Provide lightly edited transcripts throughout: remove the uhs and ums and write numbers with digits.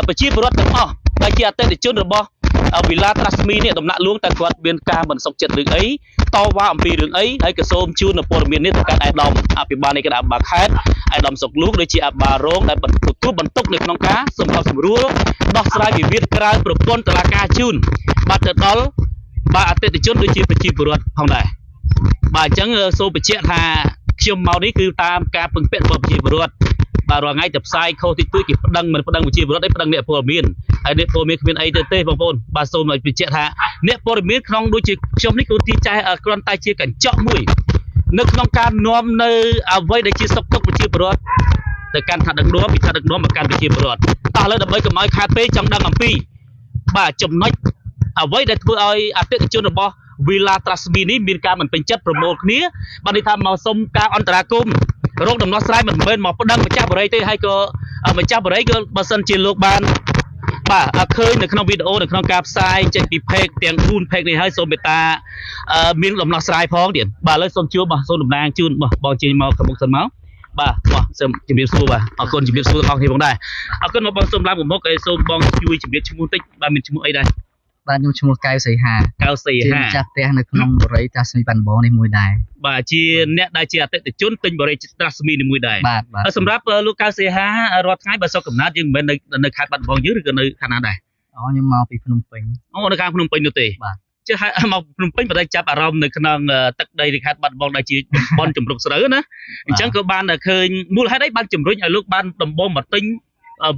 ប្រជាពលរដ្ឋទាំងអស់ដែលជាអតិថិជនរបស់វិឡាត្រាស្មីនេះដំណាក់លួងតែគាត់មានការមិនសុខចិត្តរឿងអីតវ៉ាអំពីរឿងអីហើយក៏សូមជូននៅព័ត៌មាននេះទៅកាន់អាយដាមអភិបាលនៃគណៈបាខេត្តអាយដាមសុកលូកដូចជាអបារងដែលទទួលបន្ទុកនៅក្នុងការសម្របសម្រួលដោះស្រាយវិវាទក្រៅប្រព័ន្ធតុលាការជូនបាទទៅដល់បាទអតិថិជនដូចជាប្រជាពលរដ្ឋផងដែរបាទអញ្ចឹងសូមបញ្ជាក់ថាខ្ញុំមកនេះគឺតាមការពឹងពាក់របស់ប្រជាពលរដ្ឋបាទរាល់ថ្ងៃទៅផ្សាយខុសតិចតួចគេប្តឹងមិនប្តឹងប្រជាពលរដ្ឋទេប្តឹងអ្នកព័ត៌មានហើយអ្នកព័ត៌មានគ្មានអីទេបងប្អូនបាទសូមឲ្យបញ្ជាក់ថាអ្នកព័ត៌មានក្នុងដូចជាខ្ញុំនេះគឺទីចែគ្រាន់តែជាកញ្ចក់មួយនៅក្នុងការនាំនៅអ្វីដែលជាសុខទុក្ខប្រជាពលរដ្ឋទៅកាន់ថាដឹកនាំពីថាដឹកនាំមកកាន់ប្រជាពលរដ្ឋតោះឥឡូវដើម្បីកុំឲ្យខាតពេកចង់ដឹងអំពីបាទចំណុចអ្វីដែលធ្វើឲ្យអតិថិជនរបស់ Villa Trasmi នេះមានការមិនពេញចិត្តប្រមូលគ្នាបាទនេះថាមកសុំការអន្តរាគមន៍រោគដំណោះស្រាយមិនមែនមកប្តឹងម្ចាស់បរិយាទេហើយក៏ម្ចាស់បរិយាក៏បើសិនជាលោកបានបាទឃើញនៅក្នុងវីដេអូនៅក្នុងការផ្សាយចេញពី page ទាំង4 page នេះហើយសូមមេត្តាមានដំណោះស្រាយផងទៀតបាទឥឡូវសូមជួបសូមតំណាងជូនបងជិញមកខាងមុខសិនមកបាទសូមជំរាបសួរបាទអរគុណជំរាបសួរបងប្អូនផងដែរអរគុណមកបងសូមឡើងមុខហើយសូមបងជួយជំរាបឈ្មោះតិចបាទមានឈ្មោះអីដែរបាទខ្ញុំឈ្មោះកៅសីហាជាម្ចាស់ផ្ទះនៅក្នុងបរិយាត្រាស្មីបានបងនេះមួយដែរបាទជាអ្នកដែលជាអតិថិជនទិញបរិយាត្រាស្មីនេះមួយដែរបាទសម្រាប់លោកកៅសីហារាល់ថ្ងៃបើសុខកំណត់យើងមិនមែននៅខេត្តបាត់ដំបងយើងឬក៏នៅខេត្តណាដែរខ្ញុំមកពីភ្នំពេញនៅខាងភ្នំពេញនោះទេបាទចេះមកភ្នំពេញបដិចាប់អារម្មណ៍នៅក្នុងទឹកដីខេត្តបាត់ដំបងដែលជាតំបន់ជំរកស្រូវណាអញ្ចឹងក៏បានឃើញមូលហេតុអីបានជំរុញឲ្យលោកបានដំបងមកទិញ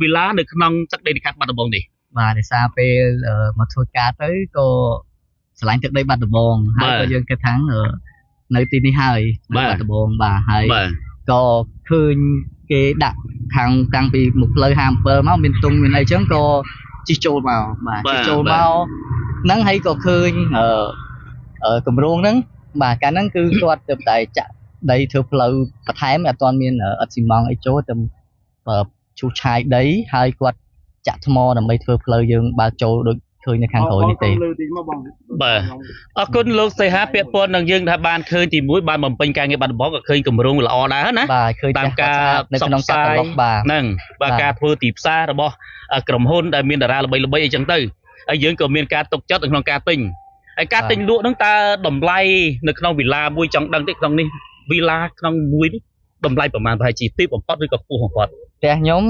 វីឡានៅក្នុងទឹកដីខេត្តបាត់ដំបងនេះបាទដោយសារពេលមកធ្វើការទៅក៏ឆ្លាញ់ទឹកដីបាត់ដំបងហើយក៏យើងគិតថានៅទីនេះហើយបាត់ដំបងបាទហើយក៏ឃើញគេដាក់ខាងតាំងពីមុខផ្លូវ57មកមានទុំមានអីចឹងក៏ជិះចូលមកបាទជិះចូលមកហ្នឹងហើយក៏ឃើញគម្រោងហ្នឹងបាទកាលហ្នឹងគឺគាត់ទៅតែចាក់ដីធ្វើផ្លូវបន្ថែមអត់ទាន់មានអត់ស៊ីម៉ង់អីចូលទៅឈូសឆាយដីហើយគាត់ចាក់ថ្មដើម្បីធ្វើផ្លូវយើងបើកចូលដូចឃើញនៅខាងក្រោយនេះទេបាទអរគុណលោកសីហាពាក់ព័ន្ធនឹងយើងថាបានឃើញទី1បានបំពេញការងារបាត់ដំបងក៏ឃើញគម្រោងល្អដែរណាបាទឃើញតាមការនៅក្នុងកាតាឡុកបាទហ្នឹងបាទការធ្វើទីផ្សាររបស់ក្រុមហ៊ុនដែលមានតារាល្បីៗអីចឹងទៅហើយយើងក៏មានការទុកចិត្តនៅក្នុងការទិញហើយការទិញលក់ហ្នឹងតើតម្លៃនៅក្នុងវីឡាមួយចង់ដឹងទេក្នុងនេះវីឡាក្នុងមួយនេះតម្លៃប្រហែលប្រហែលជាទីបំផុតឬក៏ខ្ពស់បំផុតផ្ទះខ្ញុំ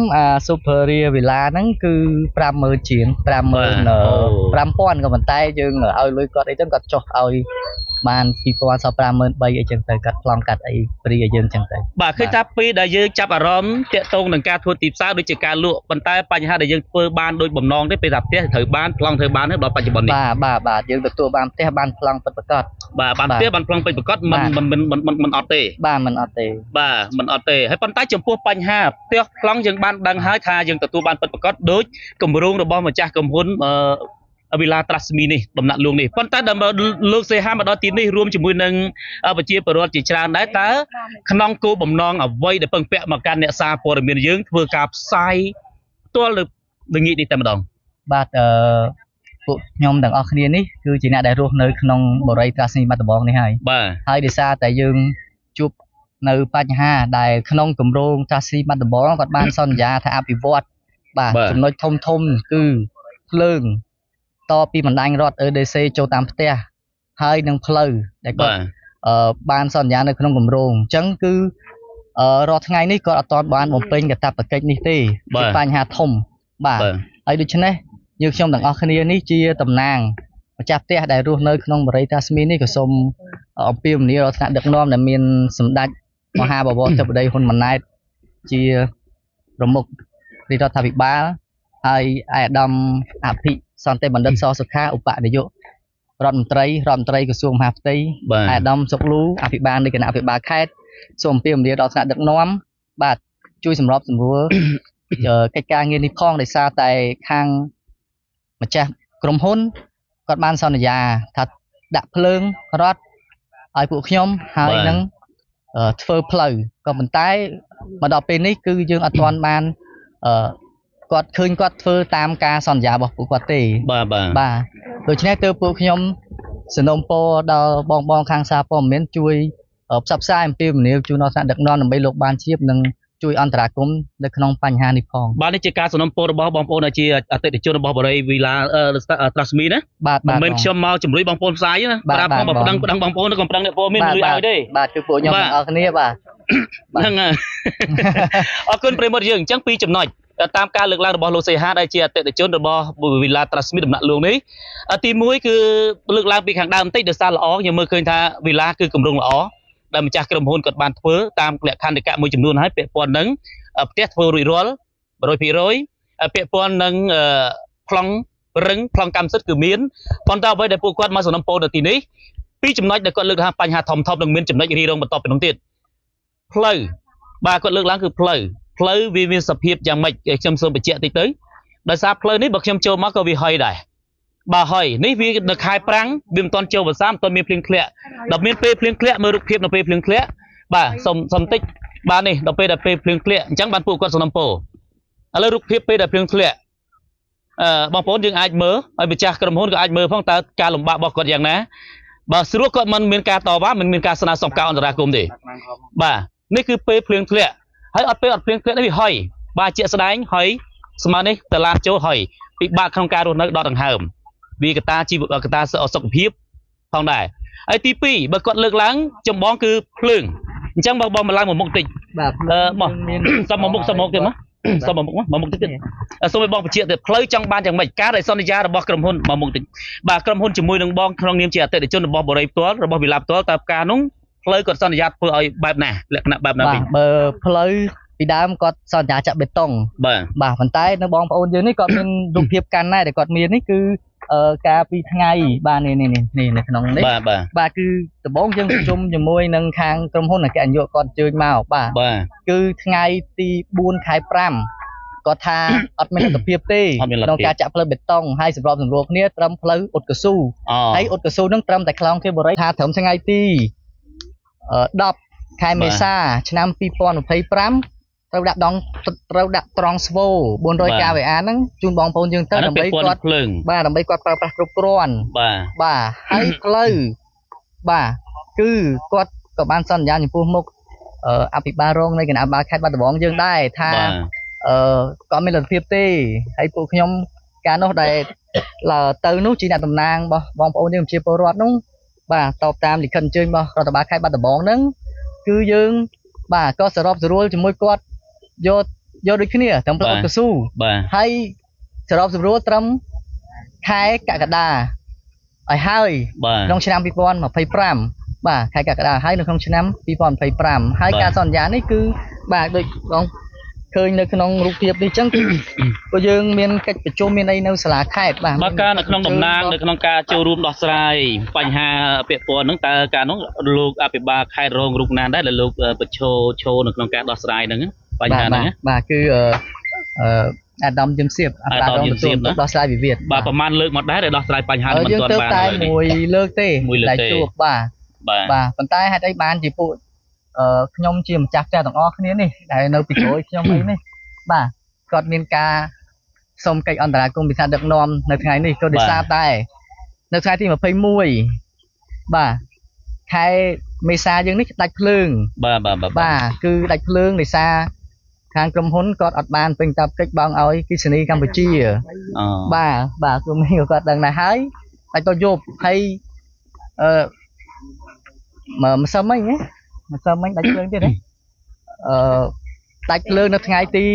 Superia Villa ហ្នឹងគឺ50000ជាង55000ក៏ប៉ុន្តែយើងឲ្យលុយគាត់អីទៅគាត់ចុះឲ្យបាន2000សល់53000អីចឹងទៅកាត់ប្លង់កាត់អីព្រីឲ្យយើងចឹងទៅបាទឃើញថាពេលដែលយើងចាប់អារម្មណ៍តាក់ទងនឹងការធ្វើទីផ្សារដូចជាការលក់ប៉ុន្តែបញ្ហាដែលយើងធ្វើបានដោយបំណងទេពេលថាផ្ទះត្រូវបានប្លង់ត្រូវបានដល់បច្ចុប្បន្ននេះបាទយើងទទួលបានផ្ទះបានប្លង់ពិតប្រាកដបាទបានផ្ទះបានប្លង់ពិតប្រាកដមិនអត់ទេបាទមិនអត់ទេបាទមិនអត់ទេហើយប៉ុន្តែចំពោះបញ្ហាផ្ទះប្លង់យើងបានដឹងហើយថាយើងទទួលបានពិតប្រាកដដោយគម្រោងរបស់ម្ចាស់ក្រុមហ៊ុនVilla Trasmi នេះដំណាក់លួងនេះប៉ុន្តែដល់លោកសេហាមកដល់ទីនេះរួមជាមួយនឹងប្រជាពលរដ្ឋជាច្រើនដែរតើក្នុងគោលបំណងអ្វីដែលពឹងពាក់មកកាន់អ្នកសារព័ត៌មានយើងធ្វើការផ្សាយផ្ទាល់លើងាកនេះតែម្ដងបាទពួកខ្ញុំទាំងអស់គ្នានេះគឺជាអ្នកដែលរស់នៅក្នុងបរិយាត្រាស្មីបាត់ដំបងនេះហើយហើយដោយសារតែយើងជួបនៅបញ្ហាដែលក្នុងគម្រោងត្រាស្មីបាត់ដំបងគាត់បានសន្យាថាអភិវឌ្ឍបាទចំណុចធំគឺភ្លើងតពីបណ្ដាញរដ្ឋ EDC ចូលតាមផ្ទះហើយនឹងផ្លូវដែលគាត់បានសន្យានៅក្នុងគម្រោងអញ្ចឹងគឺរាល់ថ្ងៃនេះគាត់អត់ទាន់បានបំពេញកាតព្វកិច្ចនេះទេជាបញ្ហាធំបាទហើយដូច្នេះយើងខ្ញុំទាំងអស់គ្នានេះជាតំណាងម្ចាស់ផ្ទះដែលរស់នៅក្នុងបរិយាត្រាស្មីនេះក៏សូមអំពាវនាវដល់ថ្នាក់ដឹកនាំដែលមានសម្ដេចមហាបវរធិបតីហ៊ុនម៉ាណែតជាប្រមុខរដ្ឋាភិបាលហើយអាយដាមអភិសន្តិបណ្ឌិតសសុខាឧបនាយករដ្ឋមន្ត្រីក្រសួងមហាផ្ទៃអាយដាមសុកលូអភិបាលនៃគណៈអភិបាលខេត្តសូមអំពាវនាវដល់ថ្នាក់ដឹកនាំបាទជួយសម្របសម្រួលកិច្ចការងារនេះផងដោយសារតែខាងម្ចាស់ក្រុមហ៊ុនគាត់បានសន្យាថាដាក់ភ្លើងរត់ឲ្យពួកខ្ញុំហើយនឹងធ្វើផ្លូវក៏ប៉ុន្តែមកដល់ពេលនេះគឺយើងអត់ទាន់បានគាត់ឃើញគាត់ធ្វើតាមការសន្យារបស់ពួកគាត់ទេបាទដូច្នេះទើបពួកខ្ញុំសនំពរដល់បងខាងសារព័ត៌មានជួយផ្សព្វផ្សាយអំពីមនាលជូនដល់ថ្នាក់ដឹកនាំដើម្បីលោកបានជៀបនិង ជួយអន្តរាគមន៍នៅក្នុងបញ្ហានេះផងបាទនេះជាការសំណូមពររបស់បងប្អូនជាអតិថិជនរបស់បរិយាវិឡាត្រាស្មីណាបាទមិនមែនខ្ញុំមកជំរុញបងប្អូនផ្សាយណាប្រាប់ផងប្តឹងបងប្អូនក៏ប្តឹងអ្នកពលមានលុយឲ្យទេបាទគឺពួកខ្ញុំទាំងអស់គ្នាបាទហ្នឹងហើយអរគុណប្រិមត្តយើងអញ្ចឹងពីរចំណុចតាមការលើកឡើងរបស់លោកសេហាដែលជាអតិថិជនរបស់វិឡាត្រាស្មីដំណាក់លួងនេះទី1គឺលើកឡើងពីខាងដើមបន្តិចដោយសារល្អខ្ញុំមើលឃើញថាវិឡាគឺគម្រោងល្អដែលម្ចាស់ក្រុមហ៊ុនគាត់បានធ្វើតាមលក្ខន្តិកៈមួយចំនួនហើយពាក់ព័ន្ធនឹងផ្ទះធ្វើរួចរាល់ 100% ពាក់ព័ន្ធនឹងប្លង់រឹងប្លង់កម្មសិទ្ធិគឺមានប៉ុន្តែអ្វីដែលពួកគាត់មកសំណូមពរនៅទីនេះពីរចំណុចដែលគាត់លើកថាបញ្ហាធំនឹងមានចំណុចរីរងបន្តពីនោះទៀតផ្លូវបាទគាត់លើកឡើងគឺផ្លូវវាមានសភាពយ៉ាងម៉េចខ្ញុំសូមបញ្ជាក់តិចទៅដោយសារផ្លូវនេះបើខ្ញុំចូលមកក៏វាហុយដែរបាទហុយនេះវានៅខែប្រាំងវាមិនទាន់ចូលវស្សាមិនទាន់មានភ្លៀងធ្លាក់ដល់មានពេលភ្លៀងធ្លាក់មើលរូបភាពនៅពេលភ្លៀងធ្លាក់បាទសុំតិចបាទនេះដល់ពេលដែលពេលភ្លៀងធ្លាក់អញ្ចឹងបានពួកគាត់សំណូមពរឥឡូវរូបភាពពេលដែលភ្លៀងធ្លាក់បងប្អូនយើងអាចមើលហើយម្ចាស់ក្រុមហ៊ុនក៏អាចមើលផងតើការលំបាករបស់គាត់យ៉ាងណាបើស្រួលគាត់មិនមានការតវ៉ាមិនមានការស្នើសុំការអន្តរាគមន៍ទេបាទនេះគឺពេលភ្លៀងធ្លាក់ហើយអត់ភ្លៀងធ្លាក់នេះវាហុយបាទជាក់ស្ដែងហុយស្មើនេះតឡានចូលហុយពិបាកក្នុងការរស់នៅដកដង្ហើមវាកត្តាជីវកត្តាសុខភាពផងដែរហើយទី2បើគាត់លើកឡើងចម្បងគឺភ្លើងអញ្ចឹងបងមកឡើងមួយមុខតិចបាទមកសុំមួយមុខទៀតមកសុំមួយមុខទៀតសូមឲ្យបងបញ្ជាក់ទៅផ្លូវចង់បានយ៉ាងម៉េចការដែលសន្យារបស់ក្រុមហ៊ុនមកមុខតិចបាទក្រុមហ៊ុនជាមួយនឹងបងក្នុងនាមជាអតិថិជនរបស់បរិយាផ្ទាល់របស់វិឡាផ្ទាល់តើការនោះផ្លូវគាត់សន្យាធ្វើឲ្យបែបណាលក្ខណៈបែបណាវិញបើផ្លូវពីដើមគាត់សន្យាចាក់បេតុងបាទប៉ុន្តែនៅបងប្អូនយើងនេះគាត់មានរូបភាពកាន់ដែរដែលគាត់មាននេះគឺការពីថ្ងៃបាទនេះនៅក្នុងនេះបាទគឺដំបូងយើងប្រជុំជាមួយនឹងខាងក្រុមហ៊ុនអគ្គនាយកគាត់អញ្ជើញមកបាទគឺថ្ងៃទី4ខែ5គាត់ថាអត់មានលទ្ធភាពទេក្នុងការចាក់ផ្លូវបេតុងហើយសម្របសម្រួលគ្នាត្រឹមផ្លូវអ៊ុតកស៊ូហើយអ៊ុតកស៊ូនឹងត្រឹមតែខ្លងគេបរិយាថាត្រឹមថ្ងៃទី10ខែមេសាឆ្នាំ2025ត្រូវដាក់ត្រង់ស្វូ400 kVA ហ្នឹងជូនបងប្អូនយើងទៅដើម្បីគាត់បាទដើម្បីគាត់ប្រើប្រាស់គ្រប់គ្រាន់បាទហើយផ្លូវបាទគឺគាត់ក៏បានសន្យាចំពោះមុខអភិបាលរងនៃគណៈបាលខេត្តបាត់ដំបងយើងដែរថាក៏មានលទ្ធភាពទេហើយពួកខ្ញុំការនោះដែលទៅនោះជាអ្នកតំណាងរបស់បងប្អូនយើងជាពលរដ្ឋនោះបាទតបតាមលិខិតអញ្ជើញរបស់រដ្ឋបាលខេត្តបាត់ដំបងហ្នឹងគឺយើងបាទក៏សរុបស្រួលជាមួយគាត់យកដូចគ្នាទាំងផ្លូវកស៊ូហើយសរុបស្រួលត្រឹមខែកក្កដាឲ្យហើយក្នុងឆ្នាំ2025បាទខែកក្កដាហើយនៅក្នុងឆ្នាំ2025ហើយការសន្យានេះគឺបាទដូចបងឃើញនៅក្នុងរូបភាពនេះអញ្ចឹងគឺក៏យើងមានកិច្ចប្រជុំមានអីនៅសាលាខេត្តបាទការនៅក្នុងតំណាងនៅក្នុងការចូលរួមដោះស្រាយបញ្ហាពាក់ព័ន្ធហ្នឹងតើការនោះលោកអភិបាលខេត្តរងរូបណានដែរដែលលោកប្រឈរនៅក្នុងការដោះស្រាយហ្នឹងបញ្ហាហ្នឹងបាទគឺអាដាមជំសៀបអភិបាលរងទទួលដោះស្រាយវិវាទបាទប្រហែលលើកមកដែរដែលដោះស្រាយបញ្ហាមិនទាន់បានតែមួយលើកទេដែលជួបបាទប៉ុន្តែហេតុអីបានជាពួកខ្ញុំជាម្ចាស់ផ្ទះទាំងអស់គ្នានេះដែលនៅពីក្រោយខ្ញុំអីនេះបាទគាត់មានការសុំកិច្ចអន្តរាគមន៍ពីថ្នាក់ដឹកនាំនៅថ្ងៃនេះក៏ដោយសារតែនៅថ្ងៃទី21បាទខែមេសាយើងនេះដាច់ភ្លើងបាទគឺដាច់ភ្លើងដោយសារខាងក្រុមហ៊ុនគាត់អត់បានពេញតាប់កិច្ចបងឲ្យគិសនីកម្ពុជាបាទក្រុមហ៊ុនគាត់ដឹងដែរហើយដាច់ទៅយប់ហើយម្សិលមិញដាច់ភ្លើងទៀតហ៎ដាច់ភ្លើងនៅថ្ងៃទី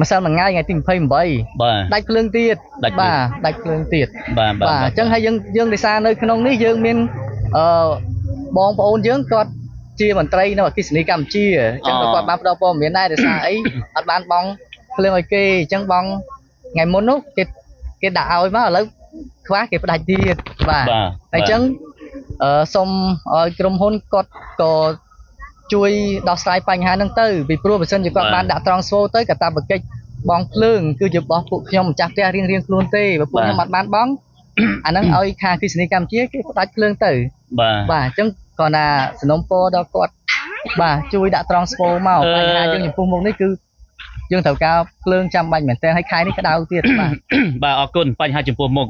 ម្សិលមួយថ្ងៃទី28ដាច់ភ្លើងទៀតបាទដាច់ភ្លើងទៀតបាទអញ្ចឹងហើយយើងដោយសារនៅក្នុងនេះយើងមានបងប្អូនយើងគាត់ជាមន្ត្រីនៅអគ្គិសនីកម្ពុជាអញ្ចឹងគាត់បានផ្ដល់ព័ត៌មានដែរដោយសារអីអត់បានបងភ្លើងឲ្យគេអញ្ចឹងបងថ្ងៃមុននោះគេដាក់ឲ្យមកឥឡូវខ្វះគេផ្ដាច់ទៀតបាទអញ្ចឹងសូមឲ្យក្រុមហ៊ុនគាត់ក៏ជួយដោះស្រាយបញ្ហាហ្នឹងទៅពីព្រោះបើសិនជាគាត់បានដាក់ត្រង់ស្វូទៅកាតព្វកិច្ចបងភ្លើងគឺជារបស់ពួកខ្ញុំម្ចាស់ផ្ទះរៀងខ្លួនទេបើពួកខ្ញុំអត់បានបងអាហ្នឹងឲ្យខាងគិសនីកម្ពុជាគេផ្ដាច់ភ្លើងទៅបាទអញ្ចឹងគាត់ថាសំណុំពរដល់គាត់បាទជួយដាក់ត្រង់ស្វូមកបញ្ហាយើងចំពោះមុខនេះគឺយើងត្រូវការភ្លើងចាំបាច់មែនទែនហើយខែនេះក្តៅទៀតបាទអរគុណបញ្ហាចំពោះមុខ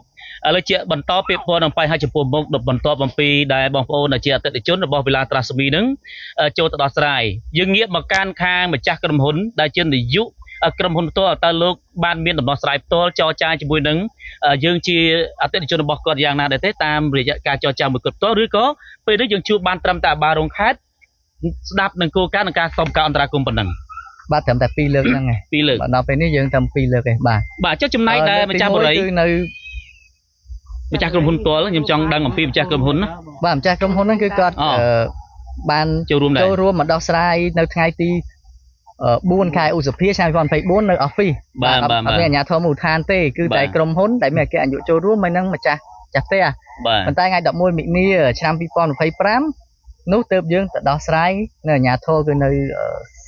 ឥឡូវជាបន្តពាក្យពណ៌នឹងបញ្ហាចំពោះមុខបន្ទាប់អំពីដែលបងប្អូនជាអតិថិជនរបស់វិឡាត្រាស្មីនឹងចូលទៅដោះស្រាយយើងងាកមកកាន់ខាងម្ចាស់ក្រុមហ៊ុនដែលជានាយកក្រុមហ៊ុនផ្ទាល់តើលោកបានមានដំណោះស្រាយផ្ទាល់ចរចាជាមួយនឹងយើងជាអតិថិជនរបស់គាត់យ៉ាងណាដែរទេតាមរយៈការចរចាមួយគាត់ផ្ទាល់ឬក៏ពេលនេះយើងជួបបានត្រឹមតែបារងខេត្តស្ដាប់នឹងគោលការណ៍នឹងការសុំការអន្តរាគមន៍ប៉ុណ្ណឹងបាទត្រឹមតែ2លើកហ្នឹងឯង2លើកដល់ពេលនេះយើងត្រឹម2លើកឯងបាទចុះចំណែកដែលម្ចាស់បរិយគឺនៅម្ចាស់ក្រុមហ៊ុនផ្ទាល់ខ្ញុំចង់ដឹងអំពីម្ចាស់ក្រុមហ៊ុនណាបាទម្ចាស់ក្រុមហ៊ុនហ្នឹងគឺគាត់បានចូលរួមមកដោះស្រាយនៅថ្ងៃទី4 ខែឧសភាឆ្នាំ2024នៅ office បាទអត់មានអាជ្ញាធរមូលដ្ឋានទេគឺតែក្រុមហ៊ុនដែលមានអគ្គនាយកចូលរួមហើយនឹងម្ចាស់ផ្ទះប៉ុន្តែថ្ងៃ11មិនិនាឆ្នាំ2025នោះទើបយើងទៅដោះស្រាយនៅអាជ្ញាធរគឺនៅ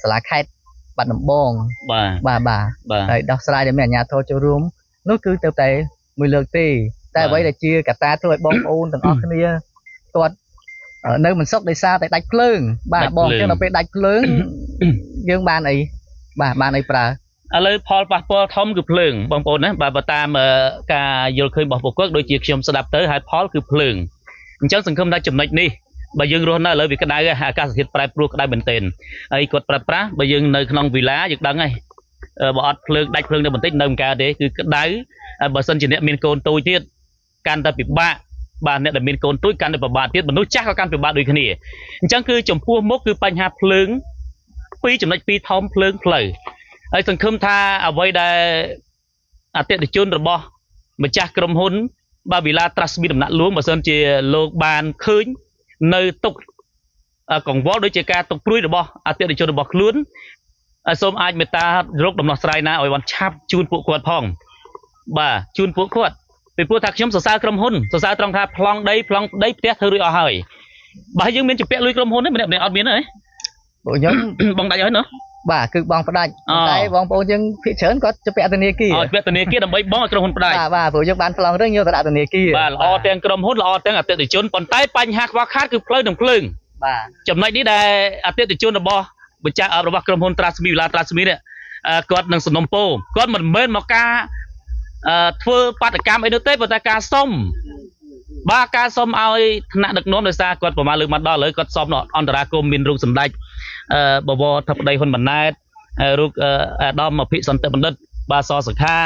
សាលាខេត្តបាត់ដំបងបាទហើយដោះស្រាយដែលមានអាជ្ញាធរចូលរួមនោះគឺទៅតែមួយលើកទេតែអ្វីដែលជាកត្តាធ្វើឲ្យបងប្អូនទាំងអស់គ្នាគាត់នៅមិនសុខដោយសារតែដាច់ភ្លើងបាទបងចឹងដល់ពេលដាច់ភ្លើងយើងបានអីបានអីប្រើឥឡូវផលប៉ះពាល់ធំគឺភ្លើងបងប្អូនណាបាទតាមការយល់ឃើញរបស់ពួកគាត់ដូចជាខ្ញុំស្ដាប់ទៅហើយផលគឺភ្លើងអញ្ចឹងសង្ឃឹមថាចំណុចនេះបើយើងរស់នៅឥឡូវវាក្តៅអាកាសធាតុប្រែប្រួលក្តៅមែនទែនហើយគាត់ប្រើប្រាស់បើយើងនៅក្នុងវីឡាយើងដឹងហើយបើអត់ភ្លើងដាច់ភ្លើងនៅបន្តិចនៅមិនកើតទេគឺក្តៅបើសិនជាអ្នកមានកូនតូចទៀតកាន់តែពិបាកបាទអ្នកដែលមានកូនតូចកាន់តែពិបាកទៀតមនុស្សចាស់ក៏កាន់ពិបាកដូចគ្នាអញ្ចឹងគឺចំពោះមុខគឺបញ្ហាភ្លើងចំណុច2ធំភ្លើងផ្លូវហើយសង្ឃឹមថាអ្វីដែលអតិថិជនរបស់ម្ចាស់ក្រុមហ៊ុនបាទវិឡាត្រាស្មីដំណាក់លួងបើសិនជាលោកបានឃើញនៅទុកកង្វល់ដូចជាការទុកព្រួយរបស់អតិថិជនរបស់ខ្លួនសូមអាចមេត្តារកដំណោះស្រាយណាឲ្យបានឆាប់ជូនពួកគាត់ផងបាទជូនពួកគាត់ពីព្រោះថាខ្ញុំសរសើរក្រុមហ៊ុនសរសើរត្រង់ថាប្លង់ដីផ្ទះធ្វើរួចអស់ហើយបើយើងមានជំពាក់លុយក្រុមហ៊ុនទេម្នាក់អត់មានទេពួកខ្ញុំបងដាច់ហើយណាបាទគឺបងផ្ដាច់តែបងប្អូនយើងភាគច្រើនគាត់ជំពាក់ធនាគារជំពាក់ធនាគារដើម្បីបងឲ្យក្រុមហ៊ុនផ្ដាច់បាទព្រោះយើងបានប្លង់រឿងយកទៅដាក់ធនាគារបាទល្អទាំងក្រុមហ៊ុនល្អទាំងអតិថិជនប៉ុន្តែបញ្ហាខ្វះខាតគឺផ្លូវនិងភ្លើងបាទចំណុចនេះដែលអតិថិជនរបស់ម្ចាស់របស់ក្រុមហ៊ុនត្រាស្មីវិឡាត្រាស្មីនេះគាត់នឹងសំណុំពរគាត់មិនមែនមកការធ្វើបាតកម្មអីនោះទេប៉ុន្តែការសុំបាទការសុំឲ្យថ្នាក់ដឹកនាំដោយសារគាត់ប្រមាណលើកមកដល់ឥឡូវគាត់សុំអន្តរាគមន៍មានរូបសម្ដេចបវរធិបតីហ៊ុនម៉ាណែតរូបអាដាមអភិសន្តិបណ្ឌិតបាទសសខា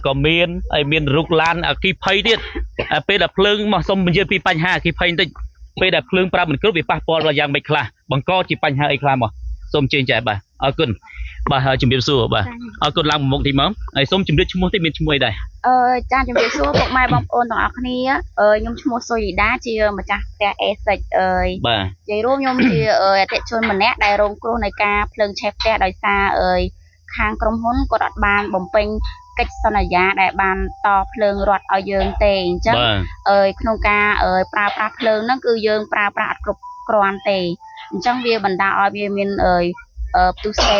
ក៏មានរូបឡានអគិភ័យទៀតពេលដែលភ្លើងមកសុំបញ្ជាពីបញ្ហាអគិភ័យបន្តិចពេលដែលភ្លើងប្រាប់មិនគ្រប់វាប៉ះពាល់យ៉ាងម៉េចខ្លះបង្កជាបញ្ហាអីខ្លះមកសូមជើញចែកបាទអរគុណបាទហើយជំរាបសួរបាទអរគុណឡើងមុខទីមកហើយសូមជម្រាបឈ្មោះតិចមានឈ្មោះអីដែរចាជំរាបសួរពុកម៉ែបងប្អូនទាំងអស់គ្នាខ្ញុំឈ្មោះសុយលីដាជាម្ចាស់ផ្ទះ A6 បាទនិយាយរួមខ្ញុំជាអតិថិជនម្នាក់ដែលរងគ្រោះនៃការភ្លើងឆេះផ្ទះដោយសារខាងក្រុមហ៊ុនគាត់អត់បានបំពេញកិច្ចសន្យាដែលបានតភ្លើងរត់ឲ្យយើងទេអញ្ចឹងក្នុងការប្រើប្រាស់ភ្លើងហ្នឹងគឺយើងប្រើប្រាស់អត់គ្រប់គ្រាន់ទេអញ្ចឹងវាបណ្ដាលឲ្យវាមានផ្ទុះសេ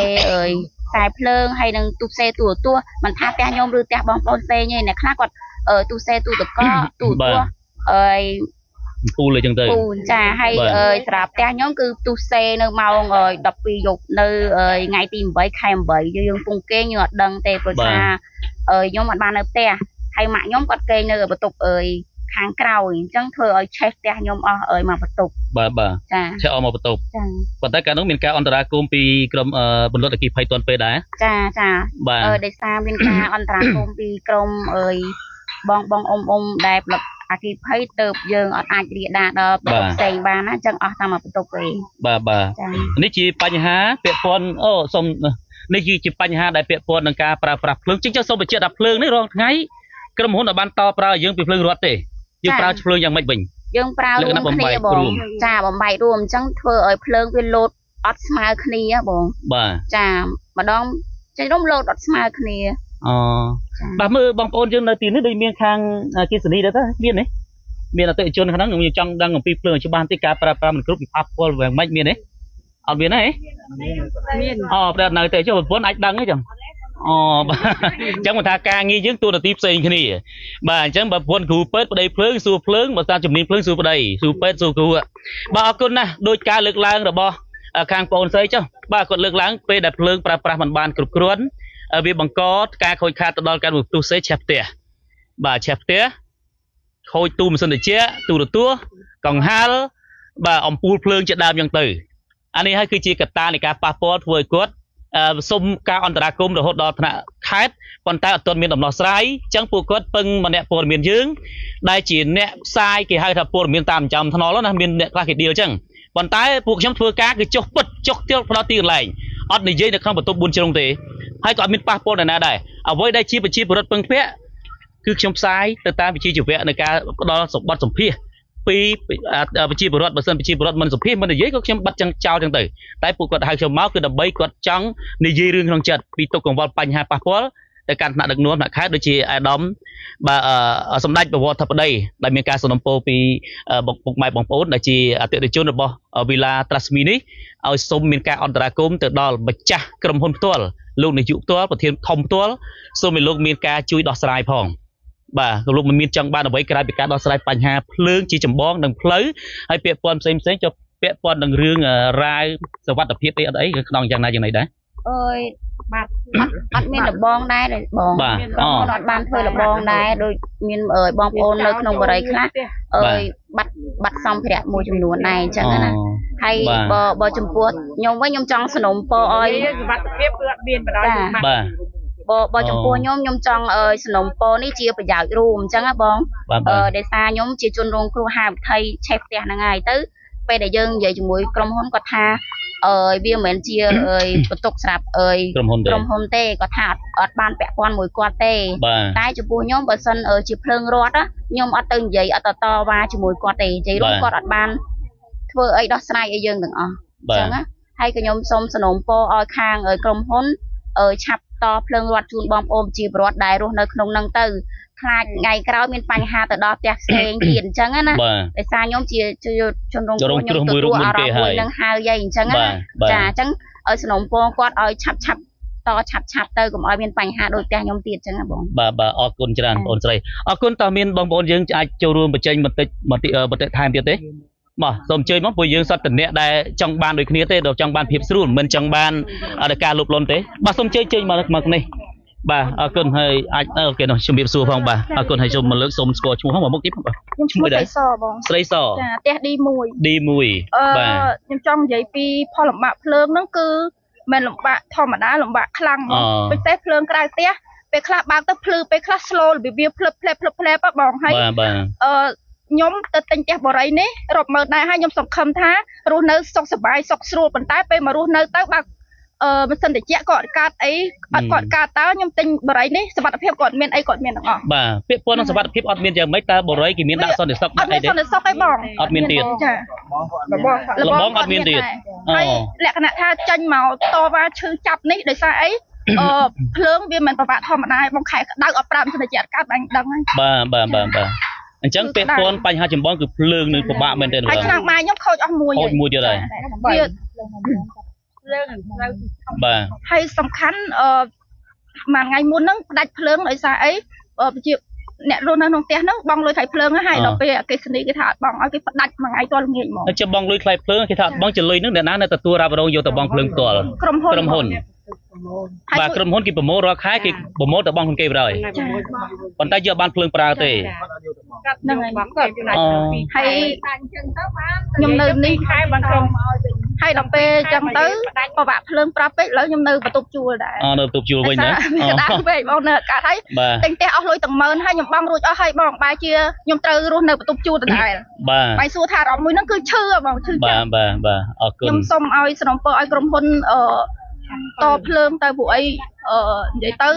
ខ្សែភ្លើងហើយនឹងទូសេទូទស្សន៍មិនថាផ្ទះខ្ញុំឬផ្ទះបងប្អូនផ្សេងទេអ្នកខ្លះគាត់ទូសេទូតកទូទស្សន៍ពូលអញ្ចឹងទៅពូចាហើយសម្រាប់ផ្ទះខ្ញុំគឺទូសេនៅម៉ោង12យប់នៅថ្ងៃទី8 ខែ 8យើងពងគេងយើងអត់ដឹងទេព្រោះថាខ្ញុំអត់បាននៅផ្ទះហើយម៉ាក់ខ្ញុំគាត់គេងនៅបន្ទប់ខាងក្រោយអញ្ចឹងធ្វើឲ្យឆេះផ្ទះខ្ញុំអស់មកបន្ទប់បាទចាឆេះអស់មកបន្ទប់ចាប៉ុន្តែកាលនោះមានការអន្តរាគមន៍ពីក្រុមបណ្ឌិតអគិភ័យទាន់ពេលដែរចាដោយសារមានការអន្តរាគមន៍ពីក្រុមបងអ៊ំដែលផលិតអគិភ័យទៅយើងអត់អាចរាលដាលដល់ផ្សេងបានណាអញ្ចឹងអស់តាមមកបន្ទប់ទេបាទនេះជាបញ្ហាពាក់ព័ន្ធសូមនេះជាបញ្ហាដែលពាក់ព័ន្ធនឹងការប្រើប្រាស់ភ្លើងចឹងសូមបញ្ជាក់ថាភ្លើងនេះរាល់ថ្ងៃក្រុមហ៊ុនអត់បានតប្រើយើងពីភ្លើងរត់ទេយើងប្រើភ្លើងយ៉ាងម៉េចវិញយើងប្រើរួមគ្នាបងចាបំបែករួមអញ្ចឹងធ្វើឲ្យភ្លើងវាលោតអត់ស្មើគ្នាបងបាទចាម្ដងចេញរំលោតអត់ស្មើគ្នាបាទមើលបងប្អូនយើងនៅទីនេះដូចមានខាងគិសនីដែរតើមានទេមានអតិថិជនខាងហ្នឹងខ្ញុំចង់ដឹងអំពីភ្លើងច្បាស់ទីការប្រើប្រាស់មិនគ្រប់ពីប៉ះពាល់យ៉ាងម៉េចមានទេអត់មានទេមានប្រែនៅតែចុះប្រពន្ធអាចដឹងទេចឹងបាទអញ្ចឹងមកថាការងារយើងតួនាទីផ្សេងគ្នាបាទអញ្ចឹងបើប្រពន្ធគ្រូពេទ្យប្តីភ្លើងសួរភ្លើងបើតាមជំនាញភ្លើងសួរប្តីសួរពេទ្យសួរគ្រូបាទអរគុណណាស់ដោយការលើកឡើងរបស់ខាងបងស្រីចុះបាទគាត់លើកឡើងពេលដែលភ្លើងប្រើប្រាស់មិនបានគ្រប់គ្រាន់វាបង្កការខូចខាតទៅដល់ការផ្ទុះសេឆេះផ្ទះបាទឆេះផ្ទះ ខូចទូម៉ាស៊ីនត្រជាក់ទូរទស្សន៍កង្ហារបាទអំពូលភ្លើងជាដើមយ៉ាងទៅអានេះហើយគឺជាកត្តានៃការប៉ះពាល់ធ្វើឲ្យគាត់សុំការអន្តរាគមន៍រហូតដល់ថ្នាក់ខេត្តប៉ុន្តែអត់ទាន់មានដំណោះស្រាយអញ្ចឹងពួកគាត់ពឹងម្នាក់ព័ត៌មានយើងដែលជាអ្នកផ្សាយគេហៅថាព័ត៌មានតាមចំថ្នល់ណាមានអ្នកខ្លះគេឌីលអញ្ចឹងប៉ុន្តែពួកខ្ញុំធ្វើការគឺចុះពិតចុះទៀលផ្ដល់ទីកន្លែងអត់និយាយនៅក្នុងបន្ទប់4ជ្រុងទេហើយក៏អត់មានប៉ះពាល់ដល់ណាដែរអ្វីដែលជាប្រជាពលរដ្ឋពឹងពាក់គឺខ្ញុំផ្សាយទៅតាមវិជាជីវៈនៃការផ្ដល់សម្បត្តិសម្ភារពីប្រជាពលរដ្ឋបើសិនប្រជាពលរដ្ឋមិនសម្ភារមិននិយាយក៏ខ្ញុំបាត់ចឹងចោលចឹងទៅតែពួកគាត់ហៅខ្ញុំមកគឺដើម្បីគាត់ចង់និយាយរឿងក្នុងចិត្តពីទុកកង្វល់បញ្ហាប៉ះពាល់ទៅកាន់ថ្នាក់ដឹកនាំថ្នាក់ខេត្តដូចជាអាដាមបាទសម្ដេចបវរធិបតីដែលមានការសនំពោពីពុកម៉ែបងប្អូនដែលជាអតិថិជនរបស់ Villa Trasmi នេះឲ្យសូមមានការអន្តរាគមន៍ទៅដល់ម្ចាស់ក្រុមហ៊ុនផ្ទាល់លោកនាយកផ្ទាល់ប្រធានធំផ្ទាល់សូមឲ្យលោកមានការជួយដោះស្រាយផងបាទលោកមិនមានចង់បានអ្វីក្រៅពីការដោះស្រាយបញ្ហាភ្លើងជាចម្បងនិងផ្លូវហើយពាក់ព័ន្ធផ្សេងចុះពាក់ព័ន្ធនឹងរឿងរាយសុវត្ថិភាពអីអត់អីគឺក្នុងយ៉ាងណាយ៉ាងណីដែរអើយបាទអត់មានលបងដែរបងអត់បានធ្វើលបងដែរដូចមានបងប្អូននៅក្នុងបរិយាខ្លះបាត់សម្ភារៈមួយចំនួនដែរអញ្ចឹងណាហើយបើចំពោះខ្ញុំវិញខ្ញុំចង់สนុំពរឲ្យសុវត្ថិភាពគឺអត់មានបណ្ដោយបាទបើចំពោះខ្ញុំចង់สนុំពរនេះជាប្រយោជន៍រួមអញ្ចឹងណាបងដោយសារខ្ញុំជាជនរងគ្រោះហាមថៃឆេះផ្ទះហ្នឹងហើយទៅពេលដែលយើងនិយាយជាមួយក្រុមហ៊ុនគាត់ថាវាមិនមែនជាបន្ទុកស្រាប់ក្រុមហ៊ុនទេគាត់ថាអត់បានពាក់ព័ន្ធមួយគាត់ទេតែចំពោះខ្ញុំបើសិនជាភ្លើងរត់ខ្ញុំអត់ទៅនិយាយអត់តវ៉ាជាមួយគាត់ទេនិយាយរួមគាត់អត់បានធ្វើអីដោះស្រាយឲ្យយើងទាំងអស់អញ្ចឹងណាហើយក៏ខ្ញុំសូមสนុំពរឲ្យខាងក្រុមហ៊ុនឆាប់តភ្លើងរត់ជូនបងប្អូនប្រជាពលរដ្ឋដែលរស់នៅក្នុងហ្នឹងទៅខ្លាចថ្ងៃក្រោយមានបញ្ហាទៅដល់ផ្ទះផ្សេងទៀតអញ្ចឹងណាដោយសារខ្ញុំជាជនរងគ្រោះខ្ញុំទទួលអារម្មណ៍មួយនឹងហើយអញ្ចឹងណាចាអញ្ចឹងឲ្យสนុំពរគាត់ឲ្យឆាប់ទៅកុំឲ្យមានបញ្ហាដូចផ្ទះខ្ញុំទៀតអញ្ចឹងណាបងបាទអរគុណច្រើនបងអូនស្រីអរគុណតើមានបងប្អូនយើងអាចចូលរួមបញ្ចេញបន្តិចថែមទៀតទេបាទសូមអញ្ជើញមកពួកយើងសត្វតអ្នកដែលចង់បានដូចគ្នាទេដល់ចង់បានភាពស្រួលមិនចង់បានការលុបលន់ទេបាទសូមអញ្ជើញមកនេះបាទអរគុណហើយអាចអូខេជំរាបសួរផងបាទអរគុណហើយសូមមកលើកសូមស្គាល់ឈ្មោះផងមកមុខទៀតបងឈ្មោះស្រីសបងស្រីសចាផ្ទះ D1 បាទខ្ញុំចង់និយាយពីផលលំបាកភ្លើងហ្នឹងគឺមិនលំបាកធម្មតាលំបាកខ្លាំងហ្មងពិសេសភ្លើងក្រៅផ្ទះពេលខ្លះបើកទៅភ្លឺពេលខ្លះ slow របៀបភ្លឹបបងហើយខ្ញុំទៅទិញផ្ទះបរិយនេះរាប់ម៉ឺនដែរហើយខ្ញុំសង្ឃឹមថារស់នៅសុខសប្បាយសុខស្រួលប៉ុន្តែពេលមករស់នៅទៅបើមិនសិនតិចគាត់កើតអីអត់គាត់កើតតើខ្ញុំទិញបរិយនេះសុខភាពគាត់មានអីគាត់មានទាំងអស់បាទពាក្យប៉ុននឹងសុខភាពអត់មានយ៉ាងម៉េចតើបរិយគេមានដាក់សន្តិសុខអត់មានសន្តិសុខទេបងអត់មានទៀតចាលបងអត់មានទៀតហើយលក្ខណៈថាចាញ់មកតវ៉ាឈឺចាប់នេះដោយសារអីភ្លើងវាមិនប្រវត្តិធម្មតាបងខែក្តៅអត់ប្រាំសិនតិចកើតបាញ់ដឹងហើយបាទអញ្ចឹងពាក់ព័ន្ធបញ្ហាចម្បងគឺភ្លើងនឹងពិបាកមែនទេហើយឆ្នាំម៉ាយខ្ញុំខូចអស់មួយទៀតហើយវាភ្លើងត្រូវបាទហើយសំខាន់មួយថ្ងៃមុនហ្នឹងផ្ដាច់ភ្លើងដោយសារអីជាអ្នករស់នៅក្នុងផ្ទះហ្នឹងបងលុយថ្លៃភ្លើងហើយដល់ពេលអគ្គិសនីគេថាអត់បងឲ្យគេផ្ដាច់មួយថ្ងៃទាល់ល្ងាចហ្មងហើយចាំបងលុយថ្លៃភ្លើងគេថាអត់បងចលុយហ្នឹងអ្នកណានៅទទួលរ៉ាប់រងយកទៅបងភ្លើងផ្ទាល់ក្រុមហ៊ុនបាទក្រុមហ៊ុនគេប្រមូលរាល់ខែគេប្រមូលទៅបងខ្លួនគេបណ្ដោយប៉ុន្តែយកបានភ្លើងប្រើទេហ្នឹងហើយហើយខ្ញុំនៅនេះខែបានក្រុមហើយដល់ពេលចឹងទៅប្រវាក់ភ្លើងប្រាប់ពេកឥឡូវខ្ញុំនៅបន្ទប់ជួលដែរនៅបន្ទប់ជួលវិញណាដល់ពេកបងនៅកាត់ហើយទិញផ្ទះអស់លុយទាំង10000ហើយខ្ញុំបង់រួចអស់ហើយបងបែរជាខ្ញុំត្រូវរស់នៅបន្ទប់ជួលដដែលបាទសួរថាអារម្មណ៍មួយហ្នឹងគឺឈឺបងឈឺចាស់បាទអរគុណខ្ញុំសូមឲ្យสนុំពរឲ្យក្រុមហ៊ុនតភ្លើងទៅពួកអីនិយាយទៅ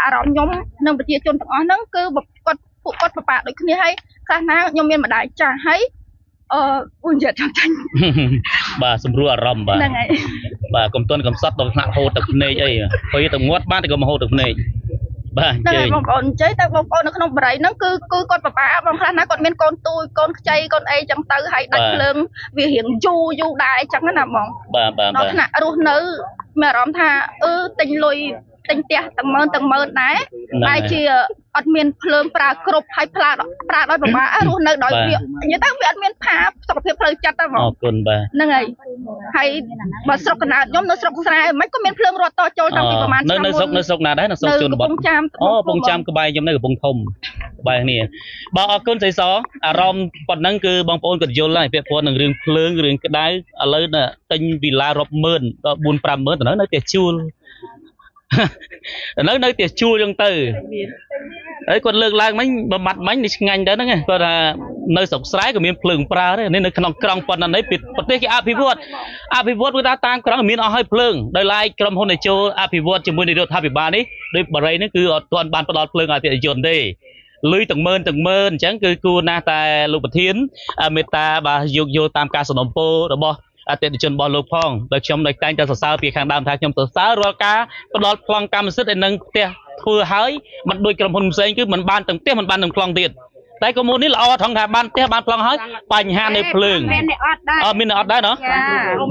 អារម្មណ៍ខ្ញុំនិងប្រជាជនទាំងអស់ហ្នឹងគឺពួកគាត់ពិបាកដូចគ្នាហើយខ្លះណាខ្ញុំមានម្ដាយចាស់ហើយពួកនិយាយចង់ចាញ់បាទសម្រួលអារម្មណ៍បាទហ្នឹងហើយបាទកុំទាន់កំសត់ដល់ថ្នាក់ហូតទឹកភ្នែកអីពេលទៅងាត់បានតែក៏មកហូតទឹកភ្នែកបាទហ្នឹងហើយបងប្អូនជ័យទៅបងប្អូននៅក្នុងបរិយហ្នឹងគឺគាត់ពិបាកបងខ្លះណាគាត់មានកូនទូចកូនខ្ចីកូនអីចឹងទៅហើយដាច់ភ្លើងវារៀងយូរដែរអញ្ចឹងណាបងបាទដល់ថ្នាក់រស់នៅមានអារម្មណ៍ថាទិញលុយទិញផ្ទះទាំងម៉ឺនដែរតែជាអត់មានភ្លើងប្រើគ្រប់ហើយប្រើដោយពិបាករស់នៅដោយវានិយាយទៅវាអត់មានផាសុខភាពផ្លូវចិត្តទេបងអរគុណបាទហ្នឹងហើយបើស្រុកកណ្ដាលខ្ញុំនៅស្រុកស្រែមិនក៏មានភ្លើងរត់តចូលតាំងពីប្រហែលឆ្នាំនៅស្រុកណាដែរនៅស្រុកជនបទកំពង់ចាមកំពង់ចាមក្បែរខ្ញុំនៅកំពង់ធំ bài này bao ở con say gió rom còn năng cứ bong bồn còn vô lại việc phun đường phơi đường cái đáy ở lấy nè tinh villa rộp mơn buôn pram mơn nó nói tiệt chua nói tiệt chua trong từ đấy còn lương lang mấy mặt mấy đi ngành đó nghe còn là nơi sọc sái của miền phượng pra đấy nên nó trong phần này bị bật cái apivot người ta tăng cái miền ở hơi phượng đời lai trong hôm này cho apivot cho mười này được 23 đấy đây bờ đây nó cứ toàn ban toàn phượng ở tiệt dồn đây lưới từng mơn chẳng cứ cu na ta lục bát thiên meta và vô tam ca sồn po đó bo tiệt dồn bo lục phong để trong đời tăng cho sao bị khang đam thang trong sao rồi cá toàn phong cam sức để nâng tia thưa háiมันโดยกรมพลเซงคือมันบานตั้งเตี้ยมันบานตั้งคลองเดียดแต่ก็มูนี่ละอทองทาบานเตี้ยบานคลองหายปัญหาในเพลิงมีนอดได้เนาะ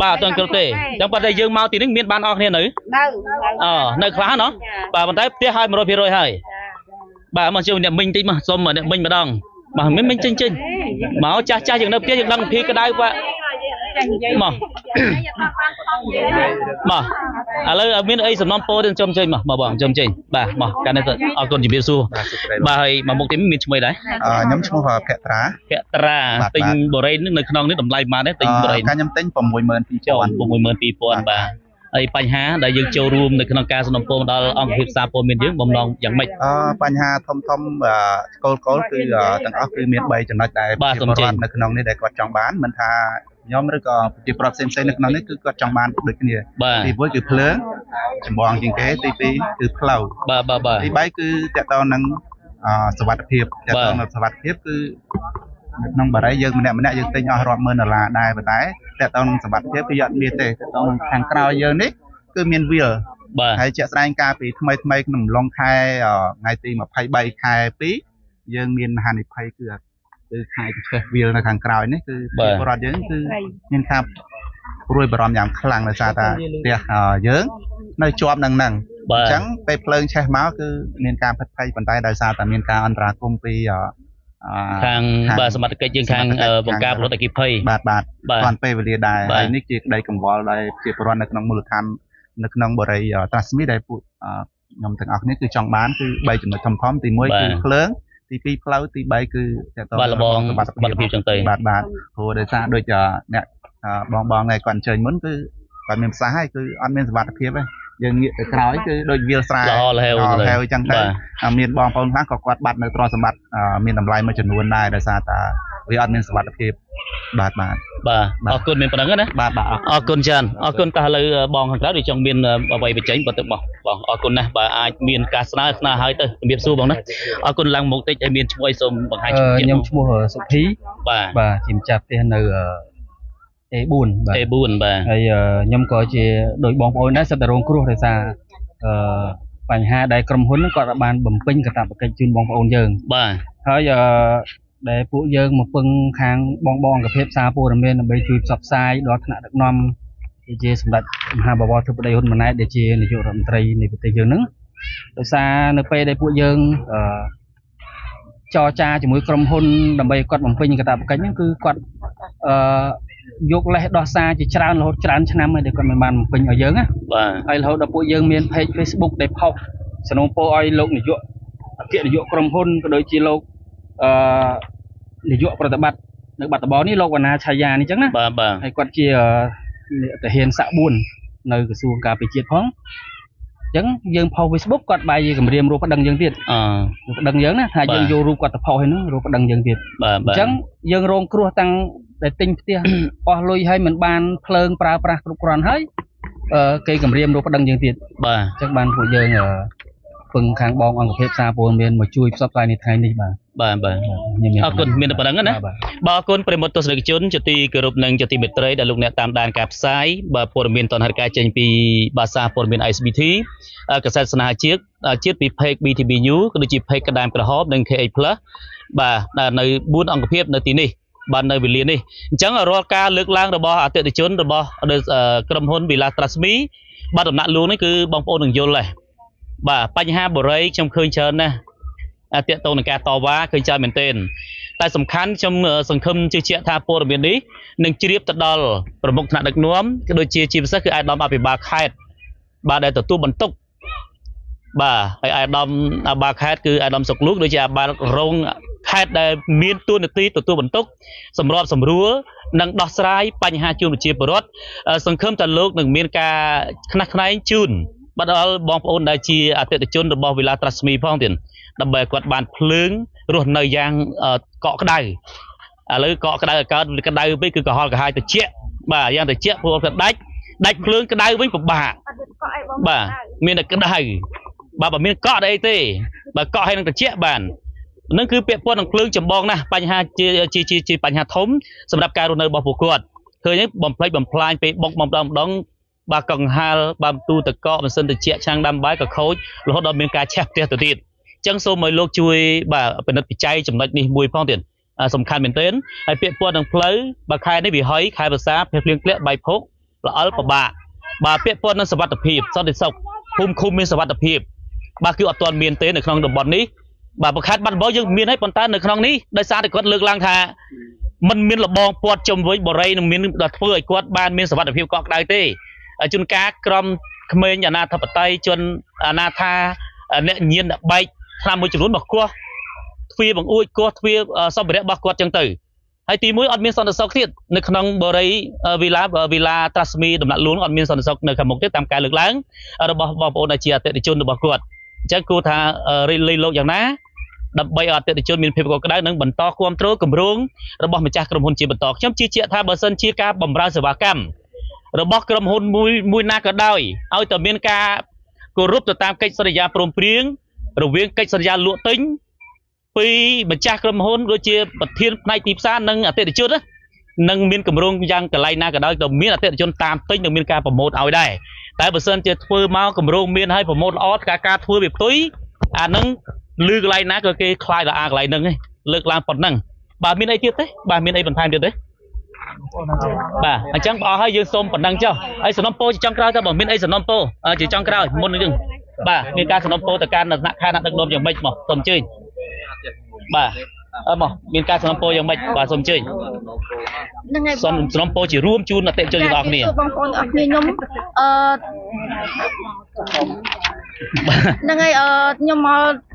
บ่าวตอนเกิดเตะจังปัจจัยยังเมาตีนึงมีนบานออกเนี่ยหนึ่งในคลาเนาะบ่าวมันได้เตี้ยหายมาโรยพี่โรยหายบ่าวมาเชื่อเนี่ยมิงตีมาส้มมาเนี่ยมิงมาดองบ่าวมิงจริงบ่าวจ้าอย่างนั้นเตี้ยอย่างนั้นพี่ก็ได้ว่าmà lấy miếng ấy sầm non po đến trong chơi mà bọn trong chơi bà mà cái này còn chỉ biết xu bà hay mà một tiếng miếng chui đấy nhóm chung hợp kẹt trà tình bồ rây nước này non nước đầm lầy mà đấy tình bồ rây cái nhóm tính phòng mùi mơn pi pon bà ấy bánh há đại dương châu room này non ca sầm non po đó ông hiệp sa po miền dưới bom non dạng mệt bánh há thom và cô từ tầng ốc từ miền bay cho nó tại bà sầm chơi này non này để quạt trong bán mình tha nhóm rất có chỉ prop xem nước nó cứ quạt trong bán được cái gì thì với cái phơi chấm bòn trên cái tí từ phơi bà thì bay cứ chạy tàu năngสวัสดิភាពតែតសวัสดิភាពគឺក្នុងបារីយើងម្នាក់យើងទិញអស់រាប់ម៉ឺនដុល្លារដែរប៉ុន្តែតែតសวัสดิភាពគឺអត់មានទេតែខាងក្រៅយើងនេះគឺមានវាលហើយជាក់ស្ដែងការពីថ្មីក្នុងឡុងខែថ្ងៃទី23ខែ2យើងមានហានិភ័យគឺខែឆ្កេះវាលនៅខាងក្រៅនេះគឺពលរដ្ឋយើងគឺមានការព្រួយបារម្ភយ៉ាងខ្លាំងដោយសារតែផ្ទះយើងនៅជាប់នឹងហ្នឹងអញ្ចឹងពេលភ្លើងឆេះមកគឺមានការផិតភ័យប៉ុន្តែដោយសារតែមានការអន្តរាគមន៍ពីខាងបាទសមត្ថកិច្ចយើងខាងបង្ការពលរដ្ឋអគិភ័យបាទទាន់ពេលវេលាដែរហើយនេះជាក្តីកង្វល់ដែលជាពលរដ្ឋនៅក្នុងមូលដ្ឋាននៅក្នុងបរិយា transmit ដែលពួកខ្ញុំទាំងអស់គ្នាគឺចង់បានគឺ3ចំណុចធំទី1គឺភ្លើងទី2ផ្លូវទី3គឺតើតលបងសុខភាពចឹងទៅបាទព្រោះដោយសារដូចអ្នកបងឯងគាត់អញ្ជើញមុនគឺគាត់មានប្រសាសន៍ហើយគឺអត់មានសុខភាពទេយើងងាកទៅក្រោយគឺដូចវាលស្រែហេវចឹងទៅមានបងប្អូនខ្លះក៏គាត់បាត់នៅទ្រព្យសម្បត្តិមានតម្លៃមួយចំនួនដែរដោយសារតែវាអត់មានសុខភាពបាទអរគុណមានប៉ុណ្្នឹងណាបាទអរគុណច្រើនអរគុណតើឥឡូវបងខាងក្រៅដូចចង់មានអ្វីបញ្ចេញបើទៅបងអរគុណណាស់បើអាចមានការស្នើឲ្យទៅជំរាបសួរបងណាអរគុណឡើងមកតិចឲ្យមានឈ្មោះឲ្យសូមបង្ហាញខ្ញុំឈ្មោះសុភីបាទជាម្ចាស់ផ្ទះនៅA4 បាទហើយខ្ញុំក៏ជាដោយបងប្អូនដែរសិតតែរងគ្រោះដោយសារបញ្ហាដែលក្រុមហ៊ុនគាត់បានបំពេញកាតព្វកិច្ចជូនបងប្អូនយើងបាទហើយដែលពួកយើងមកពឹងខាងបងអង្គភាពសារព័ត៌មានដើម្បីជួយផ្សព្វផ្សាយដល់ថ្នាក់ដឹកនាំជាសម្ដេចមហាបវរធិបតីហ៊ុនម៉ាណែតដែលជានាយករដ្ឋមន្ត្រីនៃប្រទេសយើងហ្នឹងដោយសារនៅពេលដែលពួកយើងចរចាជាមួយក្រុមហ៊ុនដើម្បីគាត់បំពេញកាតព្វកិច្ចហ្នឹងគឺគាត់យកលេសដោះសារជាច្រើនរហូតច្រើនឆ្នាំហើយដែលគាត់មិនបានបំពេញឲ្យយើងណាបាទហើយរហូតដល់ពួកយើងមាន page Facebook ដែលផុសសំណូមពរឲ្យលោកនាយកអគ្គនាយកក្រុមហ៊ុនក៏ដូចជាលោកនាយកប្រតិបត្តិនៅបាត់ដំបងនេះលោកវណ្ណាឆាយានេះអញ្ចឹងណាបាទហើយគាត់ជាទាហានស័ក្តិ4នៅក្រសួងការពារជាតិផងអញ្ចឹងយើងផុស Facebook គាត់បាយគម្រាមរੂប្តឹងយើងទៀតប្តឹងយើងណាថាយើងយករូបគាត់ទៅផុសហើយហ្នឹងរੂប្តឹងយើងទៀតអញ្ចឹងយើងរងគ្រោះតាំងតែទិញផ្ទះអស់លុយហើយមិនបានភ្លើងប្រើប្រាស់គ្រប់គ្រាន់ហើយគេគម្រាមរੂប្តឹងយើងទៀតបាទអញ្ចឹងបានពួកយើងពឹងខាងបងអង្គភាពសារព័ត៌មានមកជួយផ្សព្វផ្សាយនៅថ្ងៃនេះបាទអរគុណមានតែប៉ុណ្្នឹងណាបាទអរគុណប្រិមត្តទស្សនិកជនជាទីគោរពនិងជាទីមេត្រីដែលលោកអ្នកតាមដានការផ្សាយបាទព័ត៌មានតនហេតុការចេញពីបាសាព័ត៌មាន ISBT កាសែតស្នេហាជាតិពី page BTB News ក៏ដូចជា page ក្តាមក្រហមនិង KH Plus បាទនៅ4អង្គភាពនៅទីនេះបាននៅវេលានេះអញ្ចឹងរាល់ការលើកឡើងរបស់អតិថិជនរបស់ក្រុមហ៊ុន Villa Trasmi បាទដំណាក់លួងនេះគឺបងប្អូននឹងយល់ដែរបាទបញ្ហាបរិយខ្ញុំឃើញច្រើនណាស់តាក់ទងនឹងការតវ៉ាឃើញច្រើនមែនទែនតែសំខាន់ខ្ញុំសង្ឃឹមជឿជាក់ថាព័ត៌មាននេះនឹងជ្រាបទៅដល់ប្រមុខថ្នាក់ដឹកនាំក៏ដូចជាពិសេសគឺអាយដាមអភិបាលខេត្តបាទដែលទទួលបន្ទុក bà ai đom bà khát cứ ai đom sọc lúc đôi cha bà rong khát đại miên tuôn được tí tụi bẩn túc sầm rúa nâng đọt sải bánh hà chun chia bớt sân khâm tận lúc nâng miên ca khnak khnay chun bắt đầu bom ôn đại chi tệ chun được bao vì là trasmi phong tiền đâm bè quạt bàn phướng ruột nơi giang cọ cái đài lấy cọ cái đài với cứ cọ ho cả hai từ chia bà giang từ chia phù hợp đạch phướng cái đài với một bà miên là cái đài bà miên cọ đây tê bà cọ hay là chia bànนั่นคือเปียกปนของเพลิงจำบองนะปัญหาจีปัญหาทมสำหรับการrunner บอกผู้กวดเคยยังบ่มพลายไปบกดองบากังฮาบามตูตะเกาะมันเส้นตะเจียช่างดำใบกับเขาแล้วเขาดอมเป็นการแชปเตี้ยตัวติดจังโซมวยโลกช่วยบ่าเป็นนักวิจัยจำนวนนี้มวยพ้องเตียนสำคัญเป็นเต้นไอเปียกปนของเพลิงบาใครได้บีหอยใครภาษาเพลียงเกลี้ยใบพกแล้วเอาปะบาเปียกปนนั้นสวัสดิภีบสอดสกคุมมีสวัสดิภีบบาคืออัตวนเมียนเต้นในครั้งดบอลนี้bà bậc khách ban bó dương miên hết bàn tay ở trong ní đời xa thì quật lực lang thà mình miên là bong quật chồng với bò rây miên đặt phơi quật ban miên sập đặt phiêu cọt đại tê ở chun cá crom khmer nhà na thập tay chun na tha nẹn nhiên đã bay tham môi trường bậc qua phi bằng ui qua phi sau bể bạc quật chân tử hay tí mũi ăn miên son sọc thiệtในขนมบอรวิลาทรัสมีดำนักล้วงăn miên son sọcในขมกที่ตามการlựcล้างเราบอกโอนอาเจียเตะชนบกวดจังกูทารีโลอย่างนั้นดับใบอาเตะจนมีเพลงก็ได้นั่งบรรทอความโตกำรุงระบบมันจากกรมหุ่นจีบรรทอช่ำชี้เชี่ยท่าเบอร์เซนชี้กาบำราสวากรรมระบบกรมหุ่นมุยนาก็ได้เอาแต่เมียนกากรุบตามกิจสัญญาปรมเปรียงระเวียงกิจสัญญาลุ่ติ้งปีมันจากกรมหุ่นโดยเชี่ยปฏิทินในตีบซ่านั่งอาเตะจุดนั่งเมียนกำรุงยังกะไลนาก็ได้แต่เมียนอาเตะจนตามติ้งนั่งเมียนกาประโมทเอาได้แต่เบอร์เซนจะฟื้นเมากำรุงเมียนให้ประโมทออสกาฟื้นแบบตุ้ยนั่งลืออะไรนะก็คือคลายละอะไรนึงไงเลิกลามปนนั่งบ่ามีอะไรเทียบเต้บ่ามีอะไรบรรทายเทียบเต้บ่าอันจังบ่าให้ยืนส้มปนนั่งเจ้าไอ้สนมโปจะจังกราวถ้าบอกมีไอ้สนมโปจะจังกราวมุนนึงบ่ามีการสนมโปแต่การหนักค่าหนักดักโดมอย่างไม่หมดสมชื่นบ่าหมดมีการสนมโปอย่างไม่บ่าสมชื่นสนมโปจะร่วมจูนเตะจนออกเนี่ยบางคนออกนี่ยมนั่งไงยม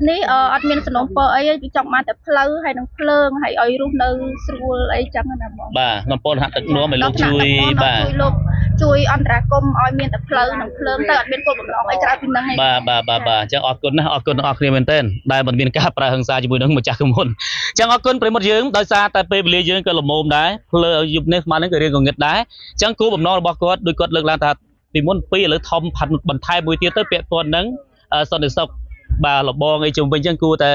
นี่อัดเมียนสนมเปอไอ้จังมาแต่เพลิงให้นังเพลิงให้อ้อยรุ่งเนื้อสูไอ้จังนั่นบอกบ่านมโปหักตักนัวไม่ลูกช่วยบ่าช่วยอันตรากรมอ้อยเมียนแต่เพลิงนังเพลิงแต่อัดเมียนคนแบบน้องไอ้จะเป็นนั่งไงบ่าจังออกคนนะออกคนเคลียร์เป็นเต้นได้บนเมียนกาปลาหังซาจมูกนั่งมาจากขมุนจังออกคนไปหมดยืงโดยซาแต่ไปเลี้ยยืงก็หลบมุมได้เพลิงยุบเนฟมานั่งก็เรียนกงเงิดได้จังกูแบบน้องบอกกดโดยกดเลิกลานทัดปีมุนปีหรือทอมพันบรรทายบุยเตี้ยเต้เปียตัวนั้นสอนเด็กสอบบ่าหลบบองไอ้จงเป็นจังกูแต่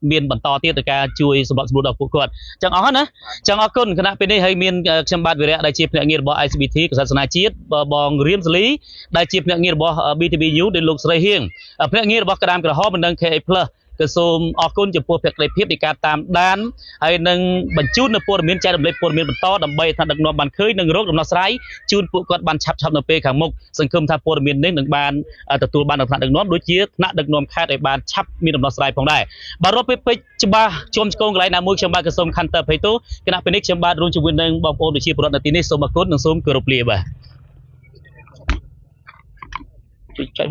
เมียนบรรทอเตี้ยแต่การช่วยสมบัติสมบูรณ์ดอกผู้กวดจังอ๋อนะจังอ๋อคนขณะเป็นให้เมียนชมบัตวิเรศได้จีบเนี่ยเงียบบ่ไอซีบีทีกับศาสนาจีดบองเรียมสลีได้จีบเนี่ยเงียบบ่บีทีบียูได้ลูกสไลเฮียงเนี่ยเงียบบ่กระดามกระหอบมันดังเคยเพลกระทรวงออกคนจะพวกเพียงเพียบในการตามด้านไอ้หนึ่งบรรจุในพวกเมียนใจดำเลยพวกเมียนบรรทอดำใบทางดักนวลบันเคยหนึ่งรถดำนอสไลจูนพวกกอดบันชับในเปย์ขังมุกสังคมทางพวกเมียนหนึ่งบานแต่ตัวบานดักนวลโดยเชี่ยณดักนวลแค่ในบานชับมีดำนอสไลพองได้บารถไปจะบ้าชมโกงไรนามุกชมบ้ากระทรวงคันเตอร์ไปตู้ขณะเป็นนิกชมบ้ารุ่งชูวินหนึ่งบางโอโดยเชี่ยปรดนาทีนี้สมกุลหนึ่งซุ้มเกลือเปลี่ยน